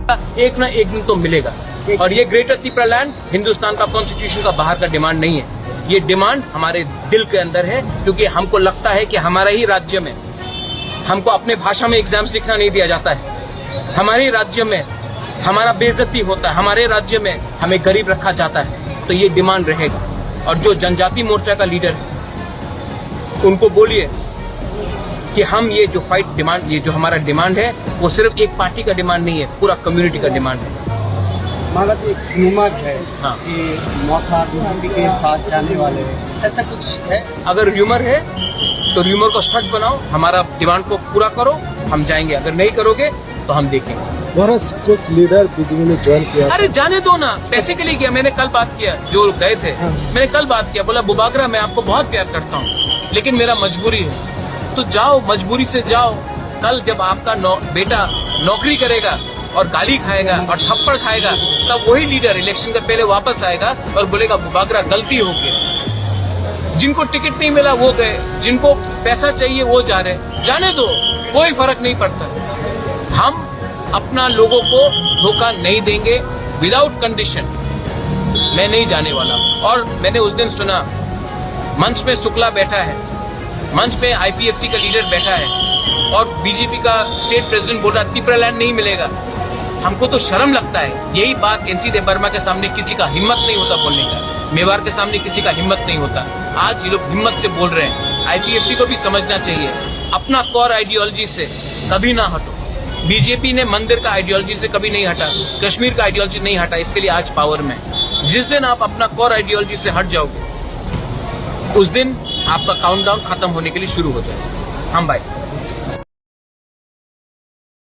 एक ना एक दिन तो मिलेगा। और ये ग्रेटर त्रिपुरालैंड हिंदुस्तान का कॉन्स्टिट्यूशन का बाहर का डिमांड नहीं है, ये डिमांड हमारे दिल के अंदर है, क्योंकि हमको लगता है कि हमारा ही राज्य में हमको अपने भाषा में एग्जाम्स लिखना नहीं दिया जाता है, हमारे राज्य में हमारा बेइज्जती होता है, हमारे राज्य में हमें गरीब रखा जाता है, तो ये डिमांड रहेगा। और जो जनजाति मोर्चा का लीडर है उनको बोलिए कि हम ये जो फाइट डिमांड, ये जो हमारा डिमांड है वो सिर्फ एक पार्टी का डिमांड नहीं है, पूरा कम्युनिटी का डिमांड है। मतलब एक र्यूमर है हाँ। कि मौका बीजेपी के साथ जाने वाले हैं, ऐसा कुछ है? अगर र्यूमर है तो र्यूमर को सच बनाओ, हमारा डिमांड को पूरा करो, हम जाएंगे। अगर नहीं करोगे तो हम देखेंगे। कुछ लीडर बीजेपी में ज्वाइन किया। अरे जाने दो ना, पैसे के लिए किया। मैंने कल बात किया, जो गए थे मैंने कल बात किया, बोला बुबागरा मैं आपको बहुत प्यार करता हूँ लेकिन मेरा मजबूरी है, तो जाओ, मजबूरी से जाओ। कल जब आपका बेटा नौकरी करेगा और गाली खाएगा और थप्पड़ खाएगा, तब वही लीडर इलेक्शन से पहले वापस आएगा और बोलेगा बुबागरा गलती हो गई। जिनको टिकट नहीं मिला वो गए, जिनको पैसा चाहिए वो जा रहे, जाने दो, कोई फर्क नहीं पड़ता। हम अपना लोगों को धोखा नहीं देंगे विदाउट कंडीशन। मैं नहीं जाने वाला। और मैंने उस दिन सुना मंच में शुक्ला बैठा है, मंच में आईपीएफटी का लीडर बैठा है और बीजेपी का स्टेट प्रेसिडेंट बोल रहा त्रिपुरालैंड नहीं मिलेगा। हमको तो शर्म लगता है। यही बात एनसी देव वर्मा के सामने किसी का हिम्मत नहीं होता बोलने का, मेवाड़ के सामने किसी का हिम्मत नहीं होता। आज ये लोग हिम्मत से बोल रहे हैं। आईपीएफटी को भी समझना चाहिए, अपना कोर आइडियोलॉजी से कभी ना हटो। बीजेपी ने मंदिर का आइडियोलॉजी से कभी नहीं हटा, कश्मीर का आइडियोलॉजी नहीं हटा, इसके लिए आज पावर में। जिस दिन आप अपना कोर आइडियोलॉजी से हट जाओगे उस दिन आपका काउंटडाउन खत्म होने के लिए शुरू हो जाएगा। हम भाई